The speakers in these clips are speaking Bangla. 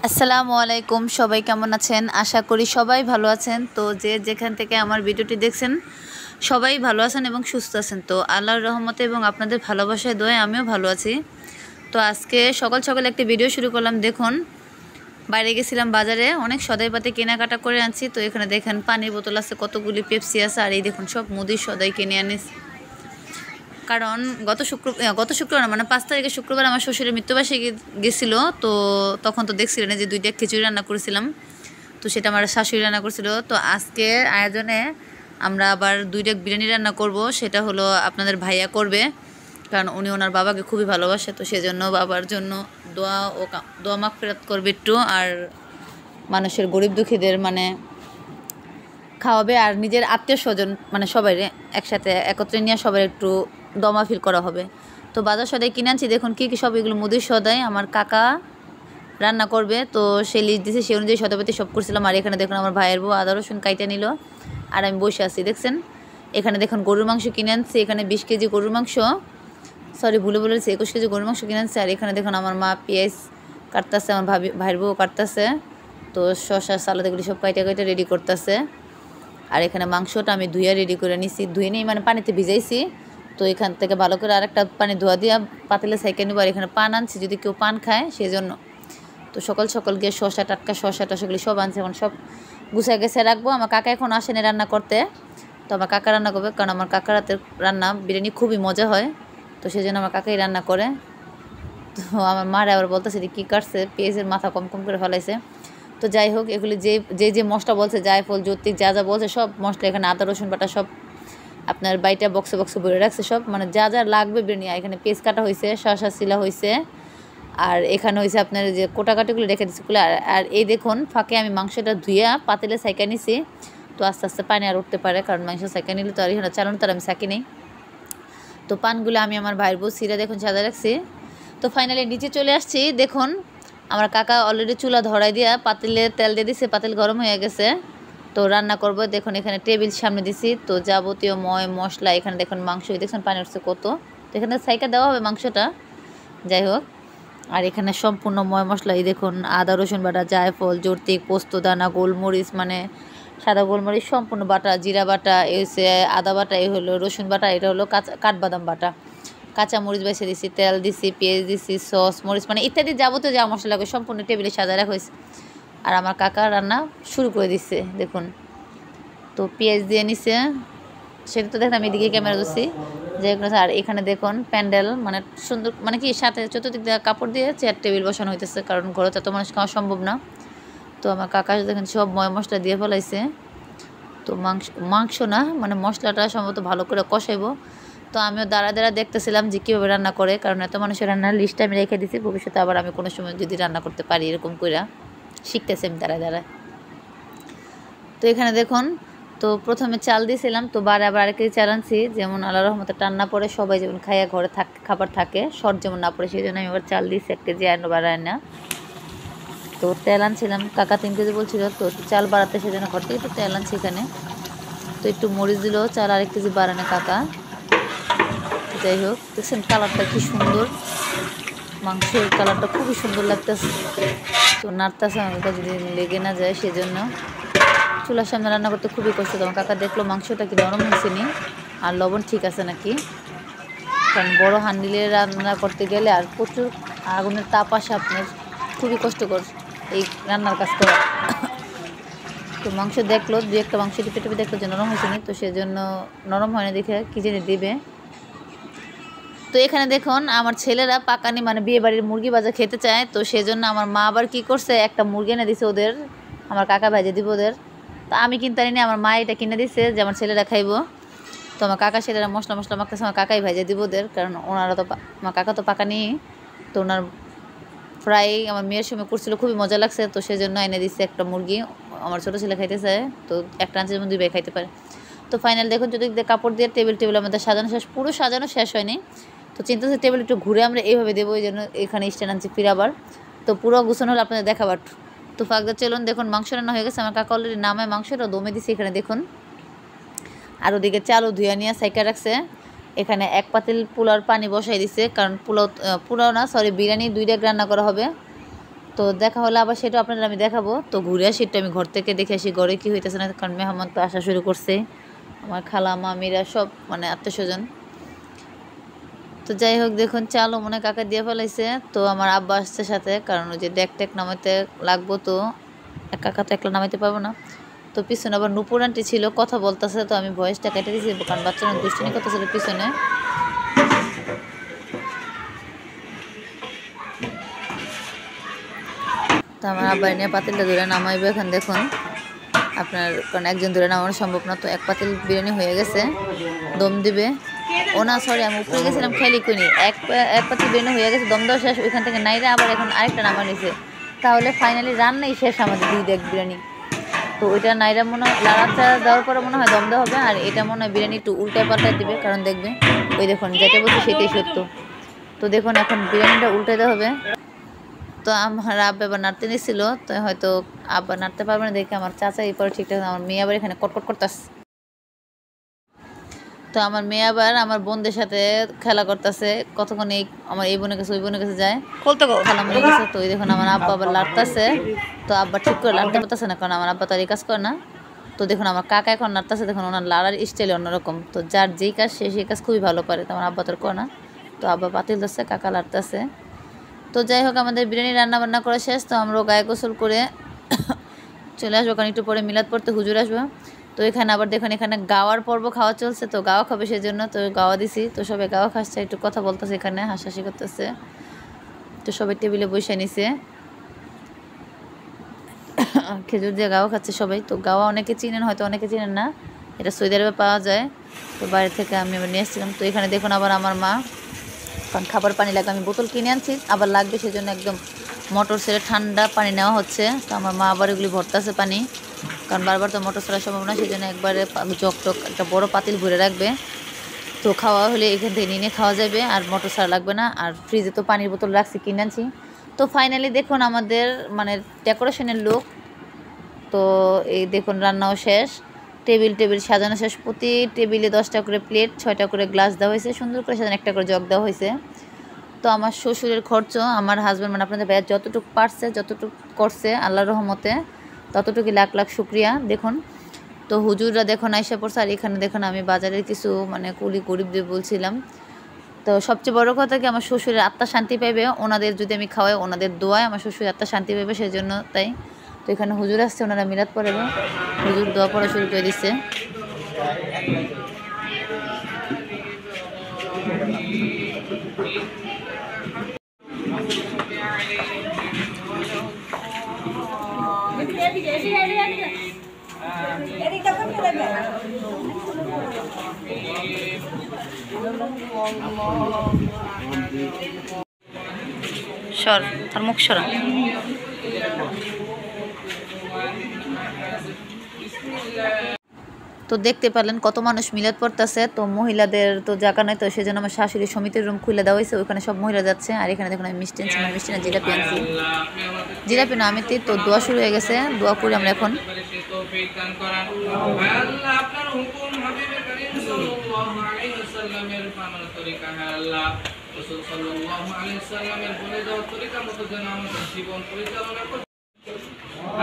আসসালামু আলাইকুম, সবাই কেমন আছেন? আশা করি সবাই ভালো আছেন। তো যে যেখান থেকে আমার ভিডিওটি দেখছেন সবাই ভালো আছেন এবং সুস্থ আছেন। তো আল্লাহর রহমতে এবং আপনাদের ভালোবাসায় দোয়ায় আমিও ভালো আছি। তো আজকে সকাল সকাল একটা ভিডিও শুরু করলাম। দেখুন, বাইরে গেছিলাম বাজারে, অনেক সদাইপাতি কেনাকাটা করে আনছি। তো এখানে দেখেন পানির বোতল আছে, কতগুলি পেপসি আছে, আর এই দেখুন সব মুদির সদাই কিনে আনিস। কারণ গত শুক্রবার মানে 5 তারিখে শুক্রবার আমার শ্বশুরের মৃত্যুবার্ষিকী গেছিলো। তো তখন তো দেখছিলেন যে 2টা খিচুড়ি রান্না করেছিলাম। তো সেটা আমার শাশুড়ি রান্না করছিল। তো আজকের আয়োজনে আমরা আবার 2টা বিরিয়ানি রান্না করব। সেটা হলো আপনাদের ভাইয়া করবে, কারণ উনি ওনার বাবাকে খুবই ভালোবাসে। তো সেজন্য বাবার জন্য দোয়া মাগফিরাত করবে একটু, আর মানুষের গরিব দুঃখীদের মানে খাওয়াবে, আর নিজের আত্মীয় স্বজন মানে সবাই একসাথে একত্রে নিয়ে সবাই একটু দমা ফিল করা হবে। তো বাজার সদাই কিনে আনছি। দেখুন কী কী সব, এগুলো মুদির সদাই আমার কাকা রান্না করবে। তো সে লিস্ট দিয়েছে, সেই অনুযায়ী সদাপাতি সব করছিলাম। আর এখানে দেখুন আমার ভাইয়ের বউ আদা রসুন কাইটে নিল, আর আমি বসে আছি দেখছেন। এখানে দেখুন গরুর মাংস কিনে আনছি, এখানে 20 কেজি গরুর মাংস, সরি ভুলে বলেছি 21 কেজি গরুর মাংস কিনে আনছি। আর এখানে দেখুন আমার মা পেঁয়াজ কাটতেছে, আমার ভাইয়ের বউ কাটতেছে। তো শসা সালাদ এগুলি সব কাইটে কাইটে রেডি করতেছে। আর এখানে মাংসটা আমি ধুয়ে রেডি করে নিছি, ধুয়ে নিই মানে পানিতে ভিজাইছি। তো এখান থেকে ভালো করে আরেকটা পানি ধোয়া দিয়ে পাতিলে সাইকেল নিব। আর এখানে পান আনছি যদি কেউ পান খায় সেই জন্য। তো সকাল সকাল গিয়ে টাটকা শসা টসাগুলি সব আনছে, এখন সব গুছায় গেছে রাখবো। আমার কাকা এখন আসেনি রান্না করতে, তো আমার কাকা রান্না করবে, কারণ আমার কাকার হাতের রান্না বিরিয়ানি খুবই মজা হয়। তো সেই জন্য আমার কাকাই রান্না করে। তো আমার মারা আবার বলতেছে যে কী কাটছে, পেঁয়াজের মাথা কম কম করে ফেলাইছে। তো যাই হোক, এগুলি যে মশলা বলছে, জায়ফল যৌতুক যা যা বলছে সব মশলা, এখানে আদা রসুন বাটা সব আপনার বাইটা বক্সে বক্সে ভরে রাখছে সব, মানে যা যা লাগবে বিরিয়ানি। এখানে পেঁয়াজ কাটা হয়েছে, শসা শিলা হয়েছে, আর এখানে হয়েছে আপনার যে কোটাকাটিগুলো রেখে দিচ্ছি কুলে। আর এই দেখুন ফাঁকে আমি মাংসটা ধুইয়া পাতিলে সাইকা নিছি। তো আস্তে আস্তে পানি আর উঠতে পারে, কারণ মাংস সাইকা নিলে তো আর এখানে চালানো তার আমি সাকি নেই। তো পানগুলো আমি আমার ভাইয়ের বউ সিরা দেখুন সাজা রাখছি। তো ফাইনালি নিচে চলে আসছি। দেখুন আমার কাকা অলরেডি চুলা ধরাই দিয়া পাতিলে তেল দিয়ে দিছে, পাতিল গরম হয়ে গেছে। তো রান্না করবো। দেখুন এখানে টেবিল সামনে দিছি, তো যাবতীয় মশলা এখানে দেখুন মাংস দেখুন পানি উঠছে কত। তো এখানে সাইকা দেওয়া হবে মাংসটা, যাই হোক। আর এখানে সম্পূর্ণ মশলা, এই দেখুন আদা রসুন বাটা, জায়ফল যৌতুক পোস্ত দানা গোলমরিচ মানে সাদা গোলমরিচ সম্পূর্ণ বাটা, জিরা বাটা, এই হচ্ছে আদা বাটা, এই হলো রসুন বাটা, এটা হলো কাঠবাদাম বাটা, কাঁচা মরিচ বেছে দিছি, তেল দিছি, পেঁয়াজ দিছি, সস মরিচ মানে ইত্যাদি যাবতীয় যা মশলা লাগে সম্পূর্ণ টেবিলে সাজা রাখা হয়েছে। আর আমার কাকা রান্না শুরু করে দিচ্ছে দেখুন। তো পেঁয়াজ দিয়ে নিছে, সেটা তো দেখলাম এদিকে ক্যামেরা ধরছি যে। আর এখানে দেখুন প্যান্ডেল মানে সুন্দর, মানে কি সাথে চতুর্দিক দিয়ে কাপড় দিয়ে চেয়ার টেবিল বসানো হইতেছে, কারণ ঘরে তো মানুষ খাওয়া সম্ভব না। তো আমার কাকা দেখেন সব মশলা দিয়ে ফেলাইছে। তো মাংস না মানে মশলাটা সম্ভবত ভালো করে কষাইবো। তো আমিও দাঁড়া দাঁড়া দেখতেছিলাম যে কীভাবে রান্না করে, কারণ এত মানুষের রান্নার লিস্ট আমি রেখে দিচ্ছি, ভবিষ্যতে আবার আমি কোনো সময় যদি রান্না করতে পারি এরকম করে শিখতেছি আমি দাঁড়ায় দাঁড়ায়। তো এখানে দেখুন, তো প্রথমে চাল দিয়েছিলাম, তো বারে আবার আরেক কেজি চাল আনছি, যেমন আল্লাহর রহমতে টান্না পড়ে সবাই যেমন খাইয়া ঘরে খাবার থাকে, শর্ট যেমন না পড়ে, সেই জন্য আমি আবার চাল দিয়েছি 1 কেজি বাড়ায় না। তো তেল আনছিলাম, কাকা 3 কেজি বলছিল, তো চাল বাড়াতে সেজন্য ঘর থেকে একটু তেল আনছি এখানে। তো একটু মরিচ দিল, চাল আরেক কেজি বাড়ানো কাকা। যাই হোক, দেখছেন কালারটা কি সুন্দর, মাংসের কালারটা খুবই সুন্দর লাগতেছে। তো নাড়তেছে আমার কাছে যদি লেগে না যায় সেজন্য। চুলার সামনে রান্না করতে খুবই কষ্ট। তোমার কাকা দেখলো মাংসটা কি নরম হয়েছে নি আর লবণ ঠিক আছে নাকি, কারণ বড় হান্ডিলে রান্না করতে গেলে আর প্রচুর আগুনের তাপ আসে, আপনার খুবই কষ্টকর এই রান্নার কাজ করা। তো মাংস দেখলো, 2-1টা মাংস টিপে টিপে দেখলো যে নরম হয়েছে নি, তো সেজন্য নরম হয় না দেখে কী জেনে দিবে। তো এখানে দেখুন আমার ছেলেরা পাকানি মানে বিয়ে বাড়ির মুরগি ভাজা খেতে চায়, তো সেজন্য আমার মা আবার কী করছে, একটা মুরগি এনে দিছে ওদের, আমার কাকা ভেজে দিব ওদের। তো আমি কিনতে পারিনি, আমার মা এটা কিনে দিছে যে আমার ছেলেরা খাইবো। তো আমার কাকা ছেলেরা মশলা মাখতেছে, আমার কাকাই ভেজে দিব ওদের, কারণ ওনারা তো আমার কাকা তো পাকানি। তো ওনার ফ্রাই আমার মেয়ের সময় করছিল, খুবই মজা লাগছে, তো সেজন্য এনে দিচ্ছে একটা মুরগি। আমার ছোটো ছেলে খাইতে চায়, তো একটা আনছে যেমন 2 ভাই খাইতে পারে। তো ফাইনাল দেখুন যদি কাপড় দিয়ে টেবিল আমাদের সাজানো শেষ, পুরো সাজানো শেষ হয়নি। তো চিন্তা হচ্ছে টেবিল একটু ঘুরে আমরা এইভাবে দেবো, এই জন্য এখানে স্ট্যান্ড আনছি ফিরাবার। তো পুরো গুছানো হলে আপনাদের দেখাবার। তো ফাঁকদা চলুন, দেখুন মাংস রান্না হয়ে গেছে, আমার কাকা অলরেডি নামায় মাংসটা দমে দিছে এখানে দেখুন। আর ওদিকে চালও ধুয়ে নিয়ে সাইকা রাখছে। এখানে 1 পাতিল পোলাওর পানি বসাই দিছে, কারণ পোলাও না সরি বিরিয়ানি 2 ডাক রান্না করা হবে। তো তো দেখা হলে আবার সেটা আপনাদের আমি দেখাবো। তো ঘুরে আসি একটু, আমি ঘর থেকে দেখে আসি ঘরে কী হইতেছে না, কারণ মেহমান তো আসা শুরু করছে, আমার খালা মামিরা সব মানে আত্মীয় স্বজন। তো যাই হোক দেখুন চালও মনে কাকা দিয়ে ফেলাইছে। তো আমার আব্বা আসছে সাথে, কারণ ওই যে ডেক টেক নামাইতে লাগবো, তো কাকা তো একলা নামাইতে পারবো না। তো পিছনে আবার নুপুর আন্টি ছিল, কথা বলতেছে, তো আমি ভয়েসটা কেটে দিয়েছি কারণ বাচ্চারা দুষ্টানি করতেছিল পিছনে। তো আমার আব্বা নিয়ে পাতিলটা ধরে নামাইবে এখন দেখুন আপনার, কারণ একজন ধরে নামানো সম্ভব না। তো এক পাতিল বিরিয়ানি হয়ে গেছে, দম দিবে। ও না সরি, আমি উপরে গেছিলাম খেয়ালই করিনি, এক পাতিল বিরিয়ানি হয়ে গেছে, দম দেওয়া শেষ, ওইখান থেকে নাইরা আবার এখন আরেকটা নামা নিয়েছে। তাহলে ফাইনালি রান্নাই শেষ আমাদের 2 ডেক বিরিয়ানি। তো ওইটা নাইরা মনে হয় লাড়াচা দেওয়ার পরে মনে হয় দম দেওয়া হবে, আর এটা মনে হয় বিরিয়ানি একটু উল্টায় পাল্টায় দিবে, কারণ দেখবে ওই দেখুন যেটা বলছে সেটাই সত্য। তো দেখুন এখন বিরিয়ানিটা উল্টে দেওয়া হবে। তো আমার আব্বা এবার নাড়তে নিয়েছিল, তো হয়তো আব্বা নাড়তে পারবে না দেখে আমার চাচা এই পরে ঠিকঠাক, আমার মেয়ে আবার এখানে কটকট করতেছে। তো আমার মেয়ে আবার আমার বোনদের সাথে খেলা করতেছে, কতক্ষণ এই আমার এই বোনের কাছে ওই বোনের কাছে যায়, খেলা মনে গেছে। তো ওই দেখুন আমার আব্বা আবার লাড়তেছে, তো আব্বা ঠিক করে লাড়তে পারতেছে না, কারণ আমার আব্বা তো আর এই কাজ করে না। তো দেখুন আমার কাকা এখন নাড়তেছে, দেখুন ওনার লাড়ার স্টাইল অন্যরকম। তো যার যেই কাজ সে সেই কাজ খুবই ভালো পারে, তো আমার আব্বা তোর করে না। তো আব্বা পাতিল ধরছে, কাকা লাড়তেছে। তো যাই হোক আমাদের বিরিয়ানি রান্না বান্না করা শেষ। তো আমরা গায়ে গোসল করে চলে আসবো, কারণ একটু পরে মিলাদ পড়তে হুজুর আসবো। তো এখানে আবার দেখুন এখানে গাওয়ার পর্ব খাওয়া চলছে, তো গাওয়া খাবে সেজন্য তো গাওয়া দিছি। তো সবাই গাওয়া খাচ্ছে, একটু কথা বলতেছে, এখানে হাসাহাসি করতেছে। তো সবাই টেবিলে বসে নিছে, খেজুর দিয়ে গাওয়া খাচ্ছে সবাই। তো গাওয়া অনেকে চিনেন, হয়তো অনেকে চিনেন না, এটা সৌদি আরবে পাওয়া যায়। তো বাইরে থেকে আমি আবার নিয়ে এসেছিলাম। তো এখানে দেখুন আবার আমার মা, কারণ খাবার পানি লাগবে, আমি বোতল কিনে আনছি আবার লাগবে, সেজন্য একদম মোটর ছেড়ে ঠান্ডা পানি নেওয়া হচ্ছে। তো আমার মা আবার এগুলি ভরতেছে পানি, কারণ বারবার তো মোটর ছাড়া সম্ভব না, সেই জন্য একবারে জগ টক একটা বড় পাতিল ভরে রাখবে। তো খাওয়া হলে এখান থেকে নিয়ে খাওয়া যাবে, আর মোটর ছাড়া লাগবে না। আর ফ্রিজে তো পানির বোতল রাখছি, কিনে আনছি। তো ফাইনালি দেখুন আমাদের মানে ডেকোরেশনের লুক। তো এই দেখুন রান্নাও শেষ, টেবিল সাজানো শেষ, প্রতি টেবিলে 10টা করে প্লেট, 6টা করে গ্লাস দেওয়া হয়েছে, সুন্দর করে সাজানো, একটা করে জগ দেওয়া হয়েছে। তো আমার শ্বশুরের খরচ আমার হাজব্যান্ড মানে আপনাদের ভাইয়া যতটুকু পারছে, যতটুকু করছে আল্লাহর রহমতে, ততটুকুই লাখ লাখ শুক্রিয়া। দেখুন তো হুজুররা দেখুন আইসা পড়ছে, আর এখানে দেখুন আমি বাজারের কিছু মানে কুলি গরিবদের বলছিলাম। তো সবচেয়ে বড় কথা কি, আমার শ্বশুরের আত্মা শান্তি পাইবে, ওনাদের যদি আমি খাওয়াই, ওনাদের দোয়ায় আমার শ্বশুরের আত্মা শান্তি পাইবে, সেই জন্য তাই। তো এখানে হুজুর আসছে, ওনারা মিলাদ পড়াবে, হুজুর দোয়া পড়া শুরু করে দিচ্ছে। সর, তার মুখ সরা। তো দেখতে পারলেন কত মানুষ মিলাদ পড়তেছে। তো মহিলাদের তো জায়গা নয়, তো সেই জন্য আমার শাশুড়ি সমিতির রুম খুলে দেওয়া হয়েছে, ওইখানে সব মহিলা যাচ্ছে। আর এখানে দেখুন আমি মিষ্টি আনছি, মিষ্টি না জিলাপি আনছি, জিলাপি না আমিতি। তো দোয়া শুরু হয়ে গেছে, দোয়া করি আমরা এখন।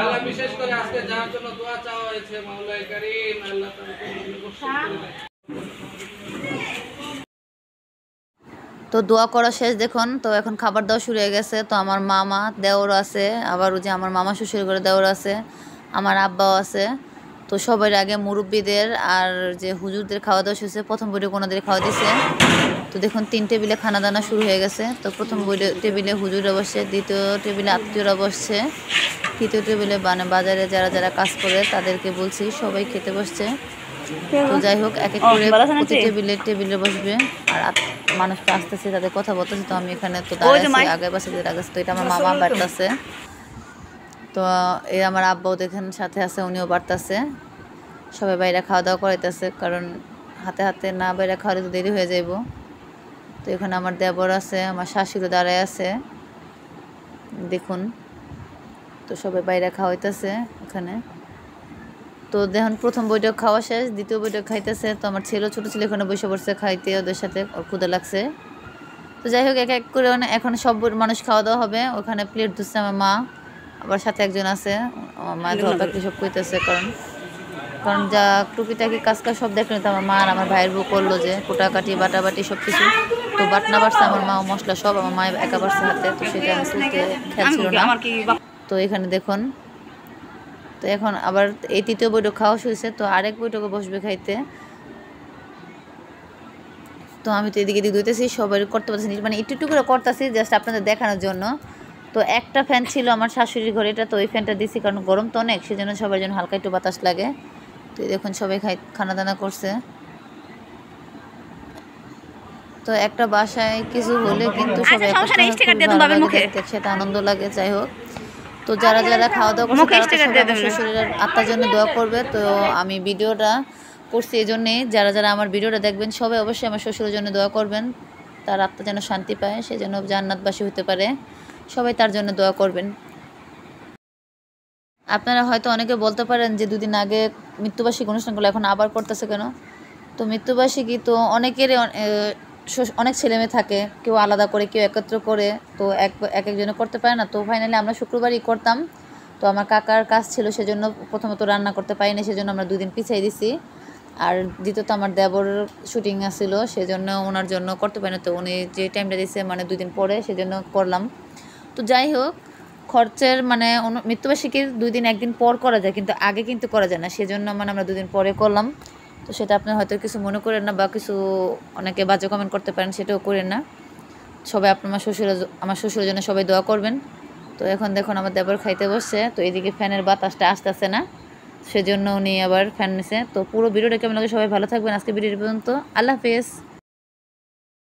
আল্লাহ বিশেষ করে আজকে যার জন্য দোয়া চাওয়া হয়েছে মাওলাই কারীম, আল্লাহ তো দোয়া করা শেষ দেখুন। তো এখন খাবার দাওয়া শুরু হয়ে গেছে। তো আমার মামা দেওর আছে, আবার ওই যে আমার মামা শ্বশুর করে দেওর আছে, আমার আব্বাও আছে। তো সবার আগে মুরব্বীদের আর যে হুজুরদের খাওয়া দাওয়া শুরু, প্রথম বইটা ওনাদের খাওয়া দিছে। তো দেখুন 3 টেবিলে খানা দানা শুরু হয়ে গেছে। তো প্রথম টেবিলে হুজুরা বসছে, দ্বিতীয় টেবিলে আত্মীয়রা বসছে, তৃতীয় টেবিলে মানে বাজারে যারা যারা কাজ করে তাদেরকে বলছি সবাই খেতে বসছে। তো যাই হোক এক এক করে প্রতি টেবিলে বসবে, আর মানুষ তো আসতেছে, তাদের কথা বলতেছে। তো আমি এখানে তো দাঁড়াচ্ছি আগে পাশে আগে। তো এটা আমার মামা বাড়তেছে, তো এই আমার আব্বাও দেখেন সাথে আছে, উনিও বাড়তেছে। সবাই বাইরে খাওয়া দাওয়া করাইতেছে, কারণ হাতে হাতে না বাইরে খাওয়ালে তো দেরি হয়ে যাইব। তো এখানে আমার দেবর আছে, আমার শাশুড়ি দাঁড়ায় আছে দেখুন। তো সবাই বাইরে খাওয়াইতেছে এখানে। তো দেখুন প্রথম বইটা খাওয়া শেষ, দ্বিতীয় বইটা খাইতেছে। তো আমার ছেলে ছোটো ছেলে এখানে বসে পড়ছে খাইতে, ওদের সাথে ওর ক্ষুদা লাগছে। তো তো যাই হোক এক এক করে এখন সব মানুষ খাওয়া দাওয়া হবে। ওখানে প্লেট ধুচ্ছে আমার মা, আবার সাথে একজন আছে আমার মা ধরপাকি সব কইতেছে, কারণ যা টুকিটাকি কাজ সব দেখলেন তো আমার মা আর আমার ভাইয়ের বউ করলো যে কোটাকাটি বাটাবাটি সব কিছু। তো বাটনা বাড়ছে আমার মা, মশলা সব আমার মা একা বাড়ছে হাতে, তো সেটা আমি তুলতে খেয়াল ছিল না। তো এখানে দেখুন, তো এখন আবার এই তৃতীয় বৈঠক খাওয়া শুয়েছে, তো আরেক বৈঠকে বসবে খাইতে। তো আমি তো এদিকে ধুইতেছি, সবাই করতে পারতেছি মানে একটু একটু করে করতেছি জাস্ট আপনাদের দেখানোর জন্য। তো একটা ফ্যান ছিল আমার শাশুড়ির ঘরে, এটা তো ওই ফ্যানটা দিছি কারণ গরম তো অনেক, সেজন্য সবার জন্য হালকা একটু বাতাস লাগে। তো দেখুন সবাই খানা দানা করছে। তো একটা বাসায় কিছু হলে কিন্তু সবাই একসাথে আনন্দ লাগে। যাই হোক, তো যারা যারা খাওয়া দাওয়া করছে তারা শ্বশুরের আত্মার জন্য দোয়া করবে। তো আমি ভিডিওটা করছি এই জন্যে, যারা যারা আমার ভিডিওটা দেখবেন সবাই অবশ্যই আমার শ্বশুরের জন্য দোয়া করবেন, তার আত্মা যেন শান্তি পায়, সে যেন জান্নাতবাসী হতে পারে, সবাই তার জন্য দোয়া করবেন। আপনারা হয়তো অনেকে বলতে পারেন যে দুদিন আগে মৃত্যুবার্ষিকী অনুষ্ঠানগুলো এখন আবার করতেছে কেন? তো মৃত্যুবার্ষিকী তো অনেকেরই অনেক ছেলেমেয়ে থাকে, কেউ আলাদা করে কেউ একত্র করে, তো একজনে করতে পারে না। তো ফাইনালি আমরা শুক্রবারই করতাম। তো আমার কাকার কাজ ছিল, সেজন্য প্রথমত রান্না করতে পারিনি, সেজন্য আমরা 2 দিন পিছিয়ে দিছি। আর দ্বিতীয়ত আমার দেবর শুটিং আসছিল, সেজন্য ওনার জন্য করতে পারি না। তো উনি যে টাইমটা দিয়েছে মানে 2 দিন পরে, সেজন্য করলাম। তো যাই হোক, খরচের মানে মৃত্যুবার্ষিকীর 2 দিন 1 দিন পর করা যায়, কিন্তু আগে কিন্তু করা যায় না, সেজন্য মানে আমরা 2 দিন পরে করলাম। তো সেটা আপনি হয়তো কিছু মনে করেন না, বা কিছু অনেকে বাজে কমেন্ট করতে পারেন, সেটাও করেন না। সবাই আমার শ্বশুরের জন্য সবাই দোয়া করবেন। তো এখন দেখুন আমার দেবর খাইতে বসছে, তো এদিকে ফ্যানের বাতাসটা আসতেছে না, সেজন্য উনি আবার ফ্যান নিছে। তো পুরো ভিডিওটা কেমন লাগে সবাই ভালো থাকবেন। আজকে ভিডিও পর্যন্ত, আল্লাহ হাফেজ।